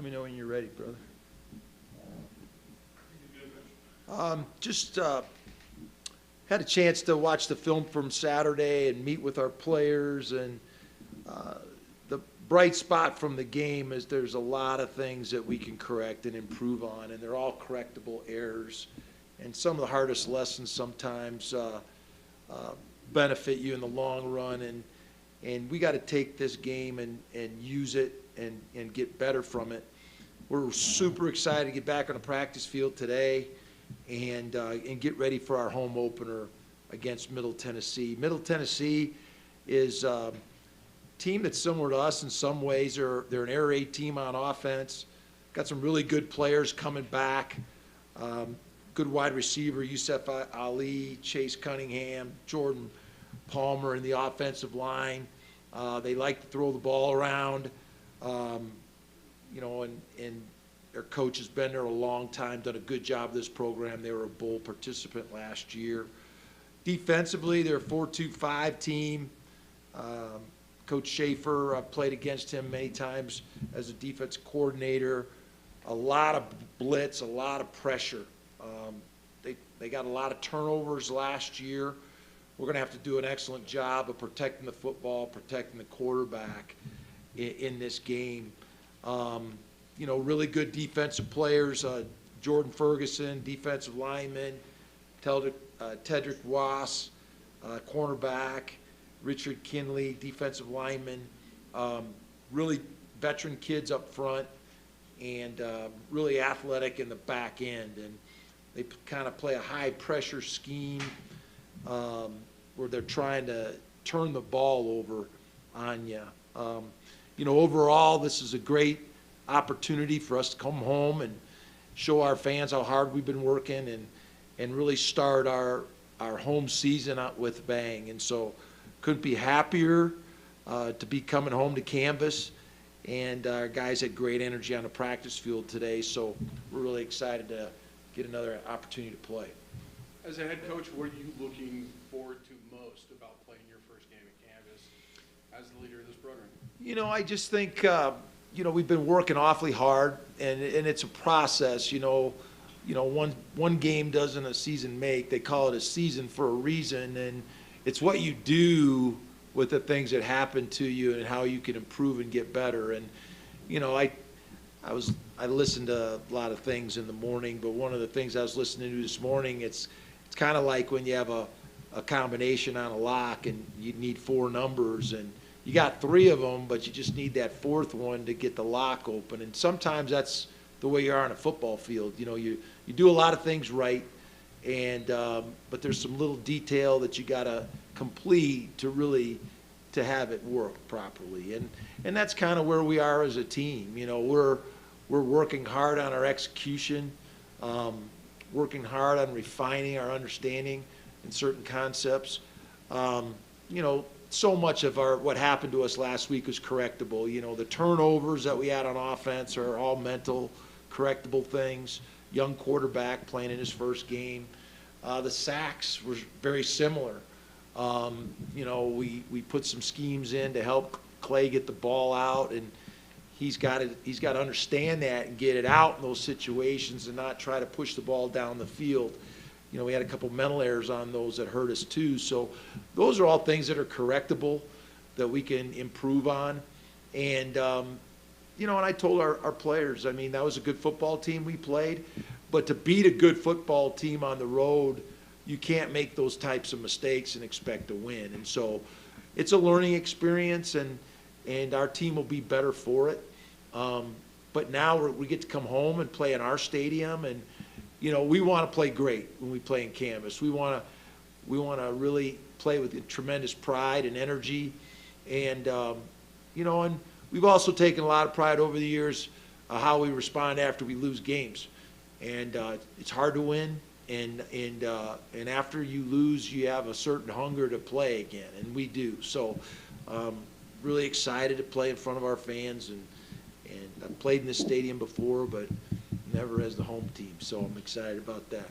Let me know when you're ready, brother. Just had a chance to watch the film from Saturday and meet with our players, and the bright spot from the game is there's a lot of things that we can correct and improve on, and they're all correctable errors. And some of the hardest lessons sometimes benefit you in the long run, and we got to take this game and use it and get better from it. We're super excited to get back on the practice field today and get ready for our home opener against Middle Tennessee. Middle Tennessee is a team that's similar to us in some ways. They're an air raid team on offense. Got some really good players coming back. Good wide receiver, Yusuf Ali, Chase Cunningham, Jordan Palmer in the offensive line. They like to throw the ball around, you know, and their coach has been there a long time, done a good job of this program. They were a bowl participant last year. Defensively, they're a 4-2-5 team. Coach Schaefer, I've played against him many times as a defense coordinator. A lot of blitz, a lot of pressure. They got a lot of turnovers last year. We're going to have to do an excellent job of protecting the football, protecting the quarterback in this game. You know, really good defensive players. Jordan Ferguson, defensive lineman. Tedrick Wass, cornerback. Richard Kinley, defensive lineman. Really veteran kids up front and really athletic in the back end. And they kind of play a high-pressure scheme where they're trying to turn the ball over on you. You know, overall, this is a great opportunity for us to come home and show our fans how hard we've been working and really start our home season out with a bang. And so couldn't be happier to be coming home to Canvas. And our guys had great energy on the practice field today, so we're really excited to get another opportunity to play. As a head coach, what are you looking forward to most about playing your first game at Canvas as the leader of this program? You know, I just think, you know, we've been working awfully hard, and it's a process. You know, one game doesn't a season make. They call it a season for a reason, and it's what you do with the things that happen to you and how you can improve and get better. And, you know, I listened to a lot of things in the morning, but one of the things I was listening to this morning, it's kind of like when you have a combination on a lock and you need 4 numbers and you got 3 of them, but you just need that 4th one to get the lock open. And sometimes that's the way you are on a football field. You know, you do a lot of things right, and but there's some little detail that you got to complete to really to have it work properly. And that's kind of where we are as a team. You know, we're working hard on our execution, working hard on refining our understanding in certain concepts. You know, so much of what happened to us last week was correctable. You know, the turnovers that we had on offense are all mental, correctable things. Young quarterback playing in his first game. The sacks were very similar. You know, we put some schemes in to help Clay get the ball out, and he's got to understand that and get it out in those situations and not try to push the ball down the field. You know, we had a couple mental errors on those that hurt us too. So those are all things that are correctable that we can improve on. And, you know, and I told our players, I mean, that was a good football team we played, but to beat a good football team on the road, you can't make those types of mistakes and expect to win. And so it's a learning experience, and our team will be better for it. But now we get to come home and play in our stadium, and you know, we want to play great when we play in Canvas. We want to really play with tremendous pride and energy, and you know, and we've also taken a lot of pride over the years how we respond after we lose games, and it's hard to win, and after you lose, you have a certain hunger to play again, and we do. So, really excited to play in front of our fans, and I've played in this stadium before, but never as the home team, so I'm excited about that.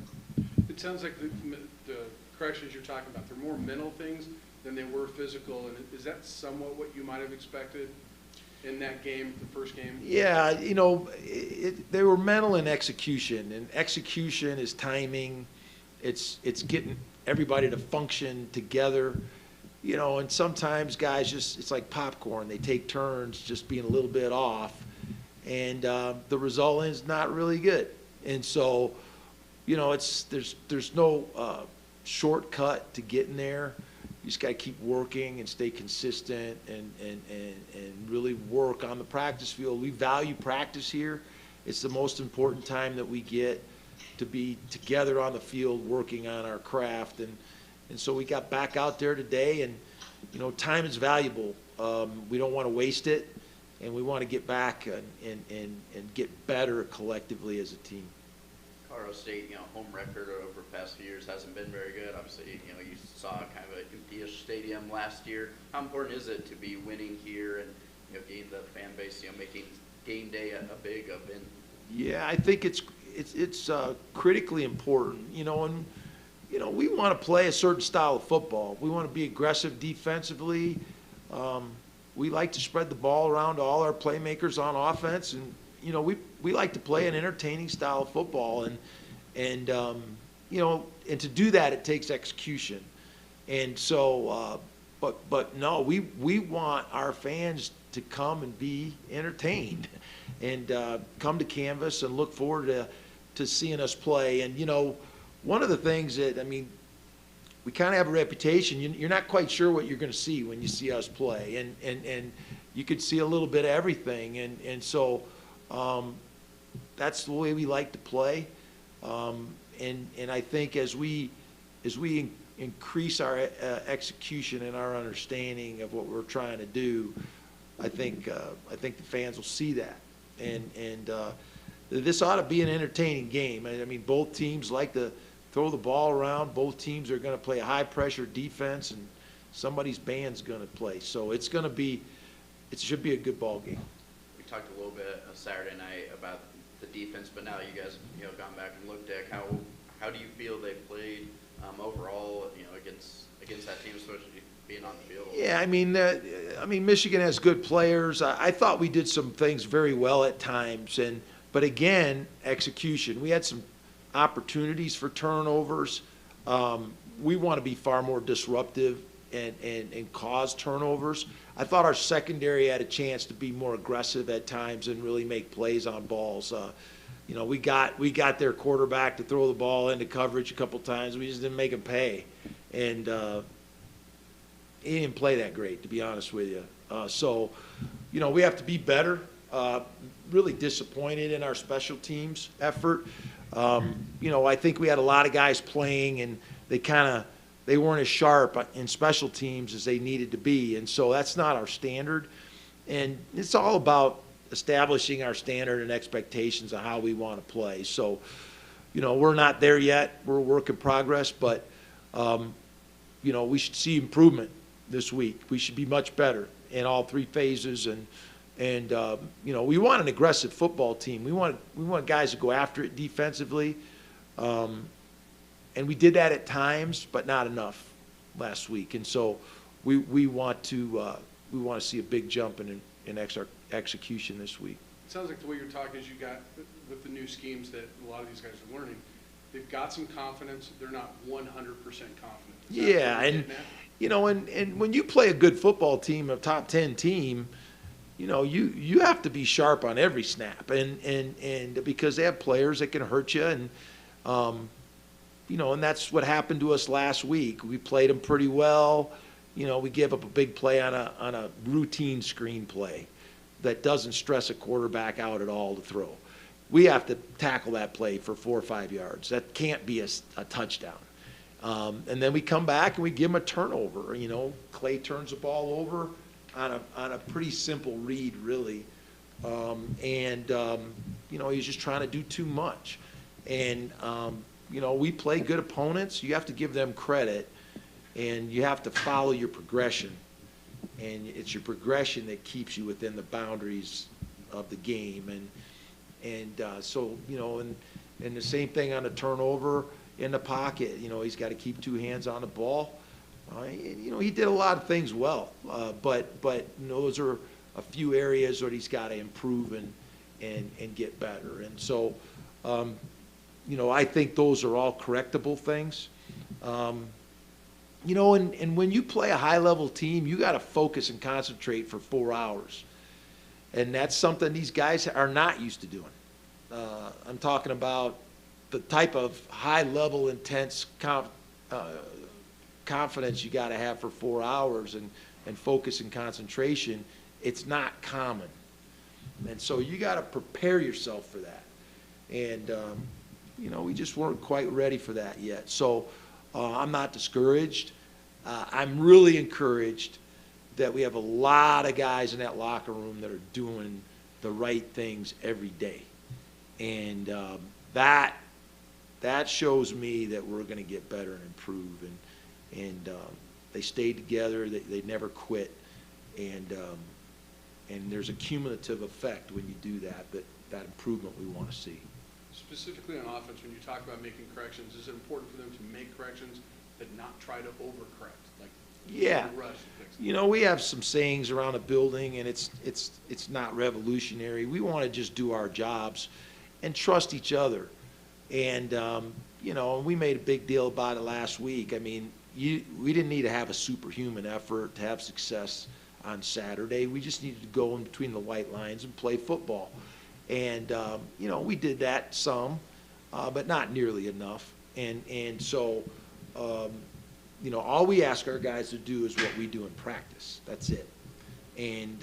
It sounds like the corrections you're talking about, they're more mental things than they were physical, and is that somewhat what you might have expected? in that game, the first game? Yeah, they were mental in execution, and execution is timing. It's getting everybody to function together, and sometimes guys it's like popcorn. They take turns just being a little bit off, and the result is not really good. And so, there's no shortcut to getting there. You just got to keep working and stay consistent and really work on the practice field. We value practice here. It's the most important time that we get to be together on the field working on our craft. And so we got back out there today, and, time is valuable. We don't want to waste it, and we want to get back and get better collectively as a team. Colorado State, home record over the past few years hasn't been very good. Obviously, you saw kind of an empty-ish stadium last year. How important is it to be winning here and, gain the fan base, making game day a big event? Yeah, I think it's critically important, and, we want to play a certain style of football. We want to be aggressive defensively. We like to spread the ball around to all our playmakers on offense, and, we like to play an entertaining style of football, and to do that, it takes execution. And so, but no, we want our fans to come and be entertained, and come to Canvas and look forward to seeing us play. And one of the things that we kind of have a reputation. You're not quite sure what you're going to see when you see us play, and you could see a little bit of everything, and so. That's the way we like to play, and I think as we increase our execution and our understanding of what we're trying to do, I think the fans will see that, and this ought to be an entertaining game. Both teams like to throw the ball around. Both teams are going to play a high pressure defense, and somebody's band's going to play. So it should be a good ball game. We talked a little bit Saturday night about the defense, but now you guys have gone back and looked at how do you feel they played overall against that team, especially being on the field? Yeah, Michigan has good players. I thought we did some things very well at times, but again, execution. We had some opportunities for turnovers. We want to be far more disruptive and cause turnovers. I thought our secondary had a chance to be more aggressive at times and really make plays on balls. We got their quarterback to throw the ball into coverage a couple times. We just didn't make him pay, and he didn't play that great, to be honest with you. So, we have to be better. Really disappointed in our special teams effort. I think we had a lot of guys playing, and they weren't as sharp in special teams as they needed to be, and so that's not our standard. And it's all about establishing our standard and expectations of how we want to play. So, we're not there yet. We're a work in progress, but, we should see improvement this week. We should be much better in all three phases, and we want an aggressive football team. We want guys to go after it defensively. And we did that at times, but not enough last week. And so we want to see a big jump in execution this week. It sounds like the way you're talking is you got with the new schemes that a lot of these guys are learning. They've got some confidence. They're not 100% confident. Yeah, and when you play a good football team, a top 10 team, you have to be sharp on every snap, and because they have players that can hurt you, and and that's what happened to us last week. We played them pretty well. We gave up a big play on a routine screen play that doesn't stress a quarterback out at all to throw. We have to tackle that play for 4 or 5 yards. That can't be a touchdown. And then we come back and we give them a turnover. Clay turns the ball over on a pretty simple read, really. He's just trying to do too much. And we play good opponents. You have to give them credit, and you have to follow your progression. And it's your progression that keeps you within the boundaries of the game. And the same thing on the turnover in the pocket. He's got to keep 2 hands on the ball. He did a lot of things well, but those are a few areas that he's got to improve and get better. And so, you know, I think those are all correctable things. You know, and when you play a high-level team, you got to focus and concentrate for 4 hours. And that's something these guys are not used to doing. I'm talking about the type of high-level, intense confidence you got to have for 4 hours and focus and concentration. It's not common. And so you got to prepare yourself for that. And, you know, we just weren't quite ready for that yet. So I'm not discouraged. I'm really encouraged that we have a lot of guys in that locker room that are doing the right things every day. And that shows me that we're going to get better and improve. And they stayed together. They never quit. And there's a cumulative effect when you do that improvement we want to see. Specifically on offense, when you talk about making corrections, is it important for them to make corrections but not try to overcorrect? Like, yeah. Rush to fix it? You know, we have some sayings around the building, and it's not revolutionary. We want to just do our jobs and trust each other. And, you know, we made a big deal about it last week. I mean, we didn't need to have a superhuman effort to have success on Saturday. We just needed to go in between the white lines and play football. And, you know, we did that some, but not nearly enough. And so, you know, all we ask our guys to do is what we do in practice. That's it. And,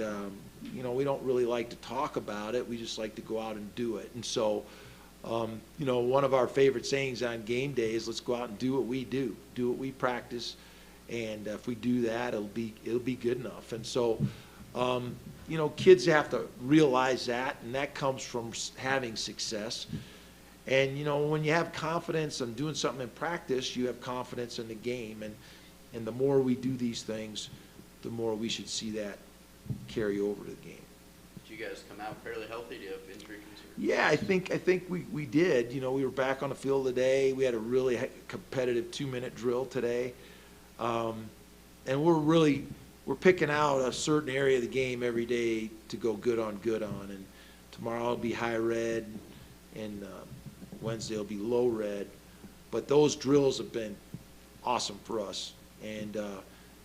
you know, we don't really like to talk about it. We just like to go out and do it. And so, you know, one of our favorite sayings on game day is let's go out and do what we do what we practice. And if we do that, it'll be good enough. And so, you know, kids have to realize that, and that comes from having success. And, you know, when you have confidence in doing something in practice, you have confidence in the game. And the more we do these things, the more we should see that carry over to the game. Did you guys come out fairly healthy? Do you have injury concerns? Yeah, I think we did. You know, we were back on the field today. We had a really competitive 2-minute drill today. And we're picking out a certain area of the game every day to go good on. And tomorrow it'll be high red, and Wednesday will be low red. But those drills have been awesome for us. And,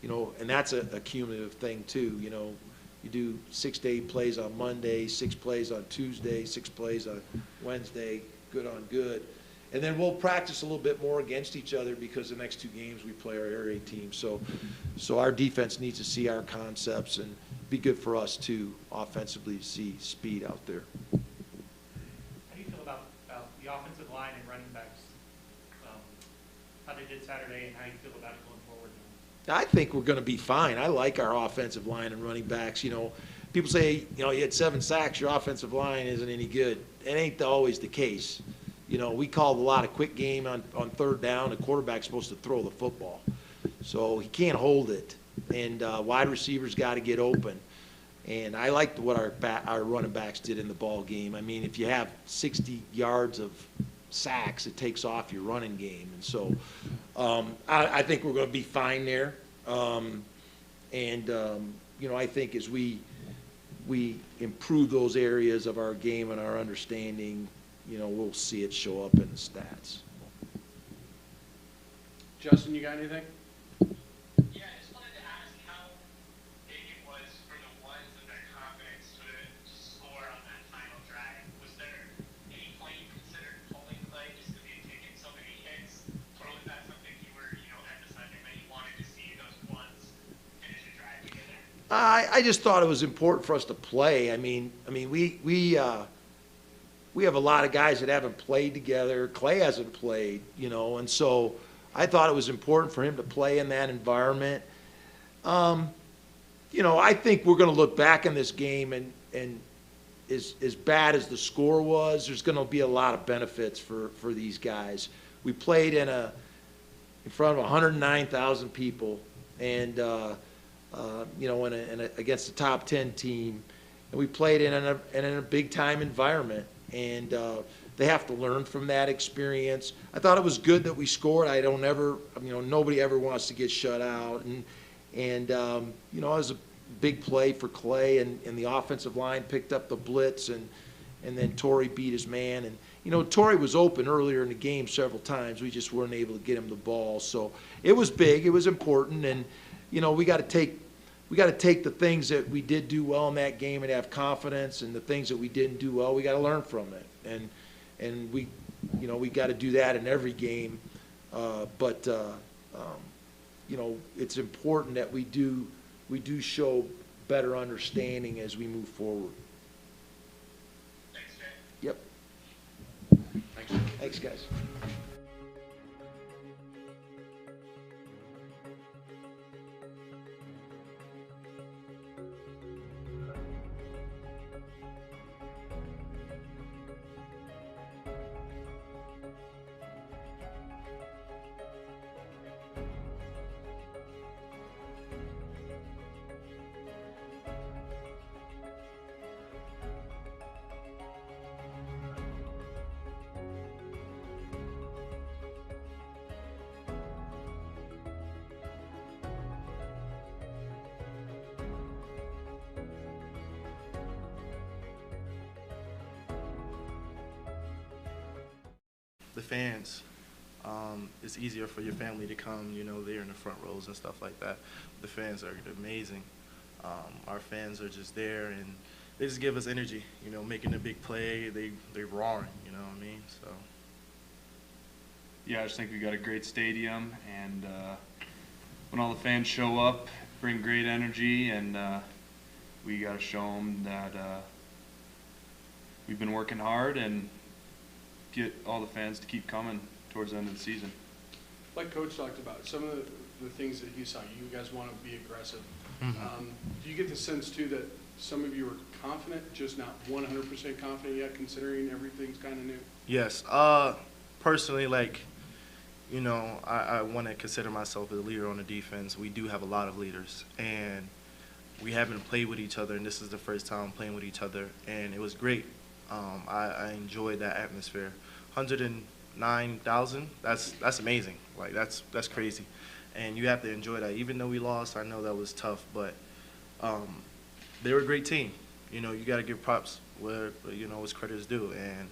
you know, and that's a cumulative thing too. You know, you do 6 to 8 plays on Monday, 6 plays on Tuesday, 6 plays on Wednesday, good on good. And then we'll practice a little bit more against each other because the next 2 games we play our area team. So our defense needs to see our concepts, and be good for us too, offensively, to see speed out there. How do you feel about the offensive line and running backs? How they did Saturday, and how you feel about it going forward? I think we're going to be fine. I like our offensive line and running backs. You know, people say, you know, you had 7 sacks, your offensive line isn't any good. It ain't always the case. You know, we called a lot of quick game on 3rd down. The quarterback's supposed to throw the football. So he can't hold it. And wide receivers got to get open. And I liked what our running backs did in the ball game. I mean, if you have 60 yards of sacks, it takes off your running game. And so I think we're going to be fine there. You know, I think as we improve those areas of our game and our understanding, you know, we'll see it show up in the stats. Justin, you got anything? Yeah, I just wanted to ask how big it was for the ones of their confidence to score on that final drive. Was there any point you considered pulling play just because you'd taken so many hits? Or was that something you were, you know, emphasizing that you wanted to see those ones finish a drive together? I just thought it was important for us to play. I mean, we have a lot of guys that haven't played together. Clay hasn't played, you know, and so I thought it was important for him to play in that environment. You know, I think we're going to look back in this game, and as bad as the score was, there's going to be a lot of benefits for these guys. We played in front of 109,000 people, and you know, against the top 10 team, and we played in a big time environment. And they have to learn from that experience. I thought it was good that we scored. You know, nobody ever wants to get shut out. And you know, it was a big play for Clay, and the offensive line picked up the blitz, and then Torrey beat his man. And, you know, Torrey was open earlier in the game several times. We just weren't able to get him the ball. So it was big. It was important. And, you know, we got to take the things that we did do well in that game and have confidence, and the things that we didn't do well, we got to learn from it. And we, you know, we got to do that in every game. You know, it's important that we do show better understanding as we move forward. Thanks, Jay. Yep. Thanks. Thanks, guys. The fans. It's easier for your family to come, you know, they're in the front rows and stuff like that. The fans are amazing. Our fans are just there, and they just give us energy, you know, making a big play, they're roaring, you know what I mean? So. Yeah, I just think we got a great stadium, and when all the fans show up, bring great energy, and we got to show them that we've been working hard and get all the fans to keep coming towards the end of the season. Like Coach talked about, some of the things that he saw, you guys want to be aggressive. Do you get the sense, too, that some of you are confident, just not 100% confident yet, considering everything's kind of new? Yes. Personally, like, you know, I want to consider myself a leader on the defense. We do have a lot of leaders, and we haven't played with each other, and this is the first time playing with each other, and it was great. I enjoyed that atmosphere. 109,000, that's amazing. Like, that's crazy. And you have to enjoy that. Even though we lost, I know that was tough, but they were a great team. You know, you got to give props where, you know, its credit is due. And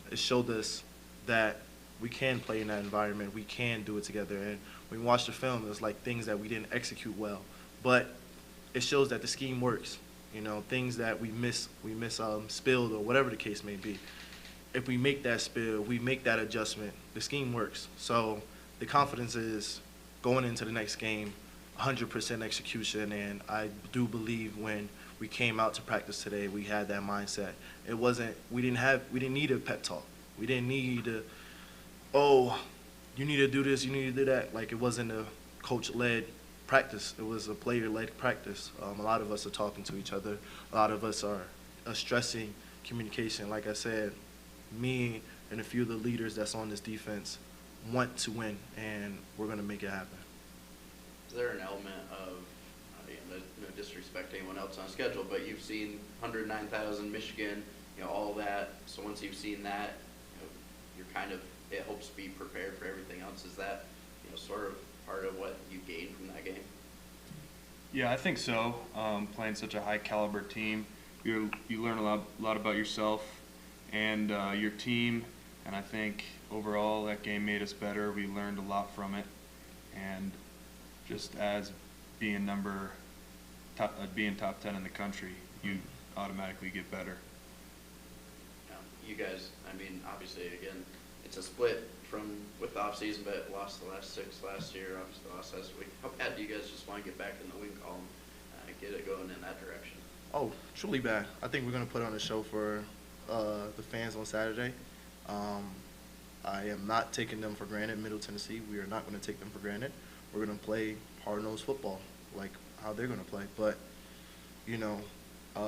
it showed us that we can play in that environment. We can do it together. And when we watched the film, it was like things that we didn't execute well. But it shows that the scheme works. You know, things that we spilled or whatever the case may be. If we make that spill, we make that adjustment, the scheme works. So the confidence is going into the next game, 100% execution, and I do believe when we came out to practice today, we had that mindset. It wasn't, we didn't need a pep talk. We didn't need to, oh, you need to do this, you need to do that. Like, it wasn't a coach-led practice. It was a player-led practice. A lot of us are talking to each other. A lot of us are stressing communication. Like I said, me and a few of the leaders that's on this defense want to win, and we're going to make it happen. Is there an element of, no disrespect to anyone else on schedule, but you've seen 109,000 Michigan, you know, all that. So once you've seen that, you know, you're kind of, it helps be prepared for everything else. Is that, you know, sort of part of what you gained from that game? Yeah, I think so. Playing such a high caliber team, you learn a lot about yourself and your team, and I think overall that game made us better. We learned a lot from it, and just as being top 10 in the country, you automatically get better. You guys, I mean, obviously, again, it's a split with the off season, but lost the last 6 last year. Obviously, lost last week. How bad do you guys just want to get back in the win column, get it going in that direction? Oh, truly bad. I think we're going to put on a show for the fans on Saturday. I am not taking them for granted. Middle Tennessee, we are not going to take them for granted. We're going to play hard-nosed football, like how they're going to play. But, you know,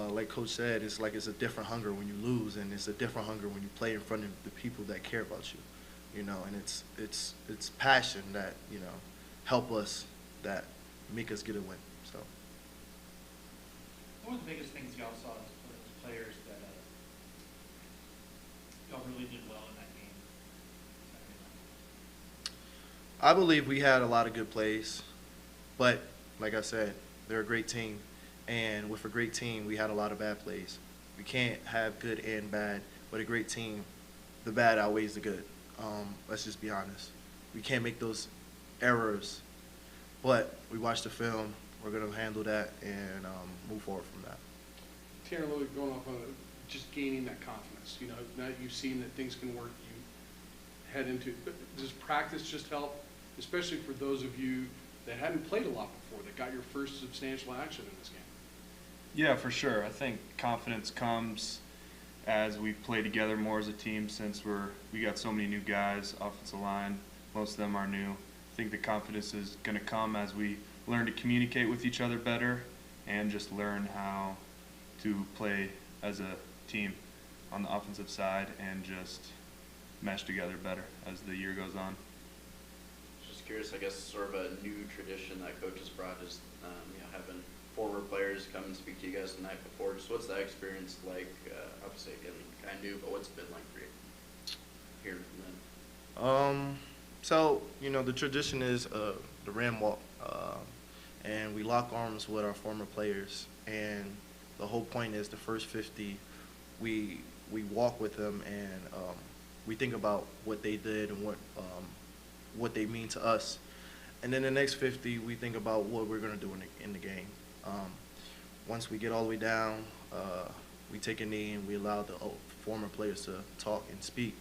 like Coach said, it's like it's a different hunger when you lose, and it's a different hunger when you play in front of the people that care about you. You know, and it's passion that, you know, help us, that make us get a win. So. What were the biggest things y'all saw as players that y'all really did well in that game? I believe we had a lot of good plays, but like I said, They're a great team, and with a great team, we had a lot of bad plays. We can't have good and bad, but a great team, the bad outweighs the good. Let's just be honest. We can't make those errors, but we watched the film. We're going to handle that and move forward from that. Tanner, Louis, going off on just gaining that confidence, you know, now that you've seen that things can work, you head into, but does practice just help, especially for those of you that hadn't played a lot before, that got your first substantial action in this game? Yeah, for sure. I think confidence comes as we play together more as a team since we got so many new guys, offensive line, most of them are new. I think the confidence is going to come as we learn to communicate with each other better and just learn how to play as a team on the offensive side and just mesh together better as the year goes on. Just curious, I guess sort of a new tradition that coach has brought is having former players come and speak to you guys the night before. Just what's that experience like? Obviously, again, kind of new, but what's it been like for you hearing from them? So, the tradition is the Ram Walk, and we lock arms with our former players, and the whole point is the first 50, we walk with them, and we think about what they did and what they mean to us. And then the next 50, we think about what we're going to do in the game. Once we get all the way down, we take a knee and we allow the former players to talk and speak.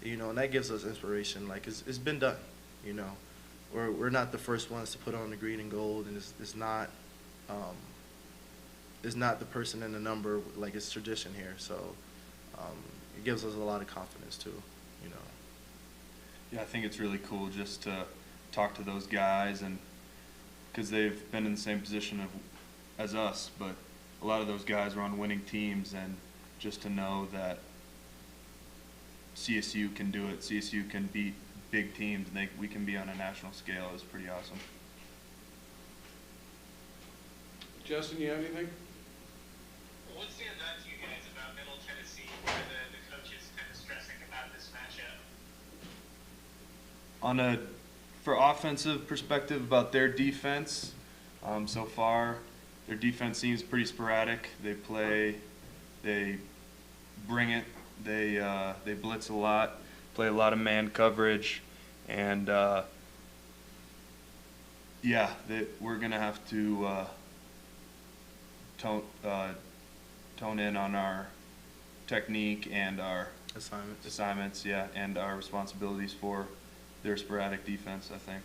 And that gives us inspiration. Like, it's been done, We're not the first ones to put on the green and gold, and it's not the person in the number, like it's tradition here. So it gives us a lot of confidence too, Yeah, I think it's really cool just to talk to those guys, and because they've been in the same position as us, but a lot of those guys are on winning teams, and just to know that CSU can do it, CSU can beat big teams, and we can be on a national scale is pretty awesome. Justin, you have anything? What stands out to you guys about Middle Tennessee, where the coach is kind of stressing about this matchup? For offensive perspective about their defense, so far their defense seems pretty sporadic. They bring it, they blitz a lot, play a lot of man coverage, and we're gonna have to tone in on our technique and our assignments, and our responsibilities for their sporadic defense, I think.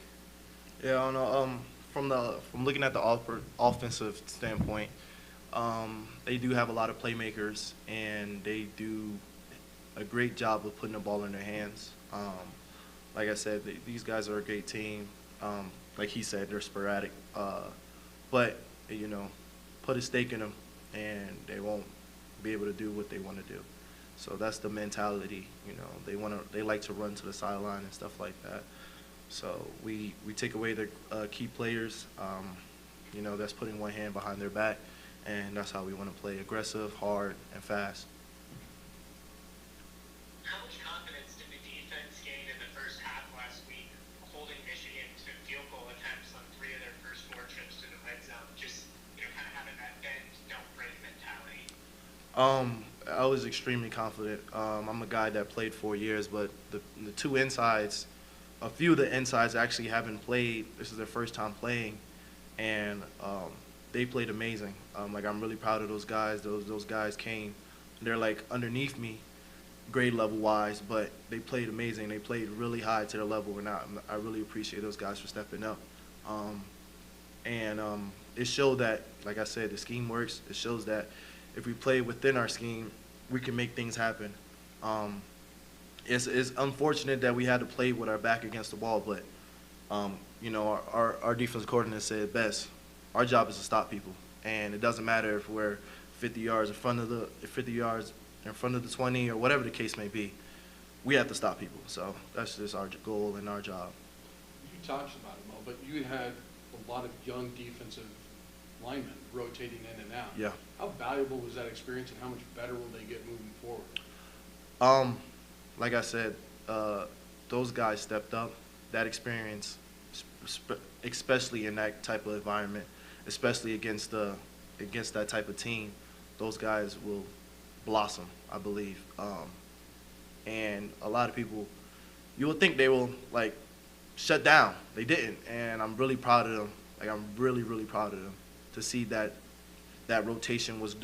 Yeah, I don't know. From looking at the offensive standpoint, they do have a lot of playmakers, and they do a great job of putting the ball in their hands. Like I said, these guys are a great team. Like he said, they're sporadic, but put a stake in them, and they won't be able to do what they want to do. So that's the mentality. They like to run to the sideline and stuff like that. So we take away their key players. That's putting one hand behind their back, and that's how we want to play: aggressive, hard, and fast. How much confidence did the defense gain in the first half last week, holding Michigan to field goal attempts on 3 of their first 4 trips to the red zone? Just kind of having that bend, don't break mentality. I was extremely confident. I'm a guy that played 4 years, but the 2 insides, a few of the insides actually haven't played. This is their first time playing, and they played amazing. I'm really proud of those guys. Those guys came. They're like underneath me, grade level wise, but they played amazing. They played really high to their level, and I really appreciate those guys for stepping up. It showed that, like I said, the scheme works. It shows that if we play within our scheme, we can make things happen. It's unfortunate that we had to play with our back against the wall, but our defensive coordinator said it best. Our job is to stop people, and it doesn't matter if we're 50 yards in front of the 20 or whatever the case may be. We have to stop people. So that's just our goal and our job. You talked about it, Mo, but you had a lot of young defensive linemen rotating in and out. Yeah. How valuable was that experience, and how much better will they get moving forward? Like I said, those guys stepped up. That experience, especially in that type of environment, especially against that type of team, those guys will blossom, I believe. And a lot of people, you would think they will like shut down. They didn't, and I'm really proud of them. Like I'm really, really proud of them to see that rotation was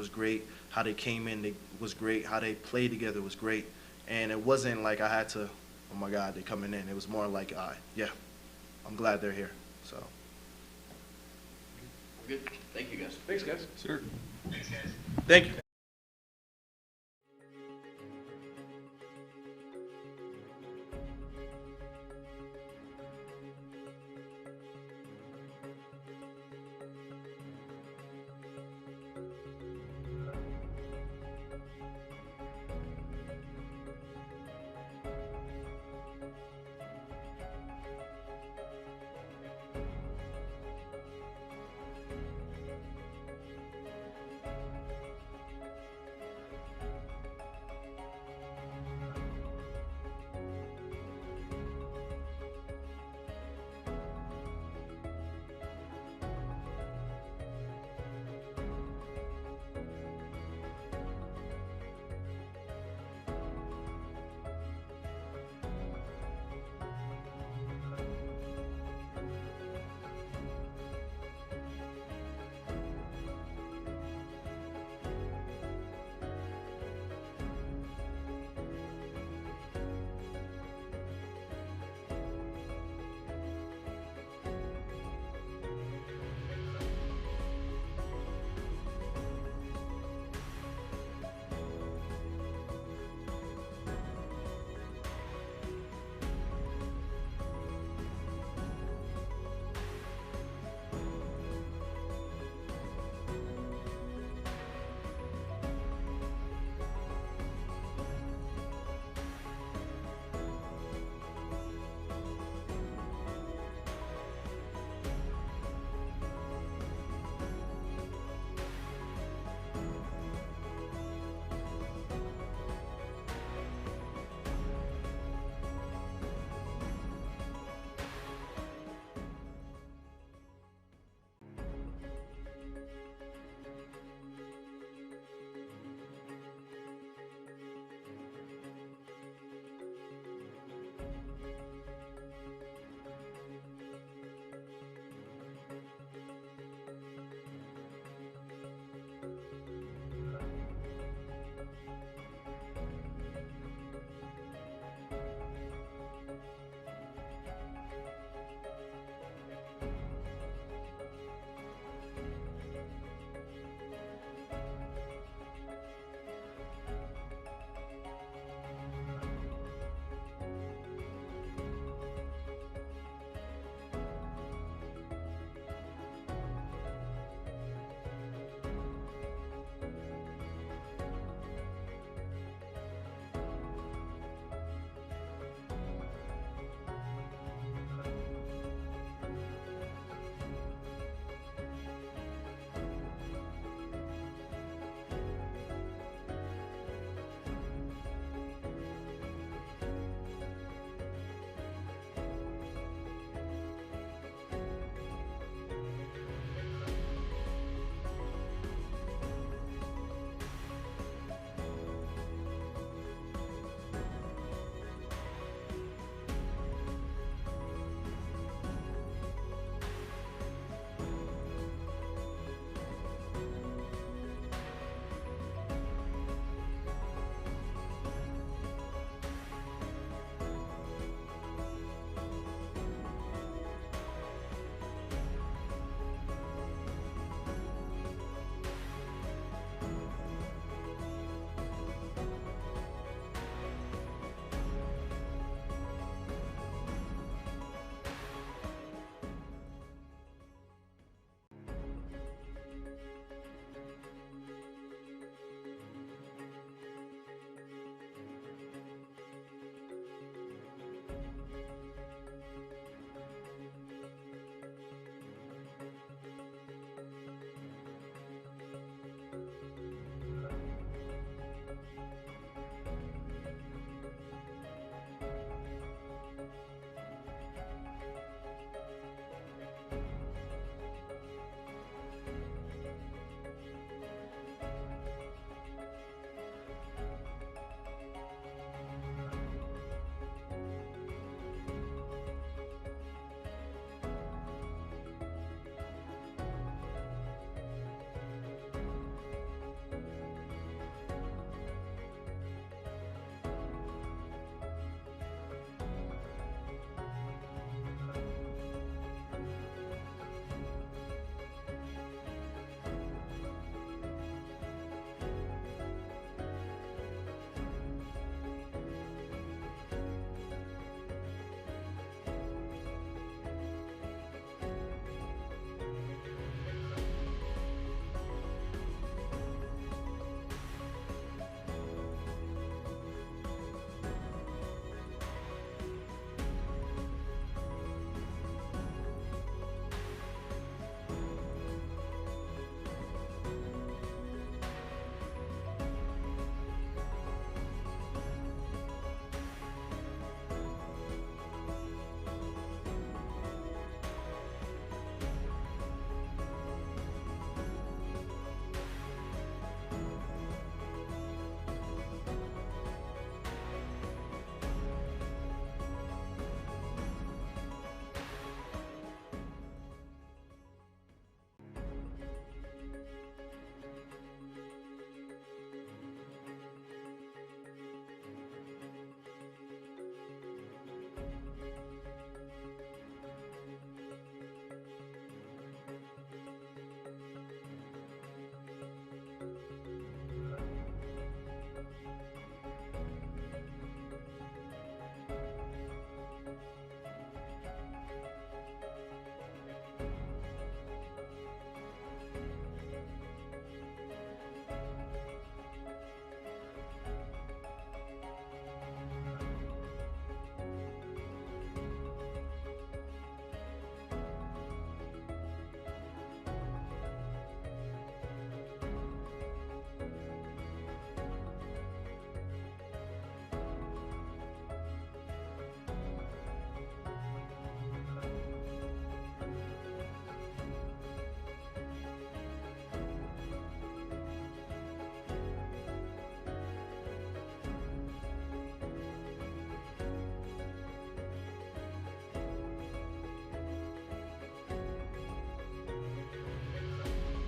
great. How they came in was great. How they played together was great. And it wasn't like I had to, oh my God, they're coming in. It was more like, yeah, I'm glad they're here. So. Good. Thank you, guys. Thanks, guys. Sir. Thanks, guys. Thank you.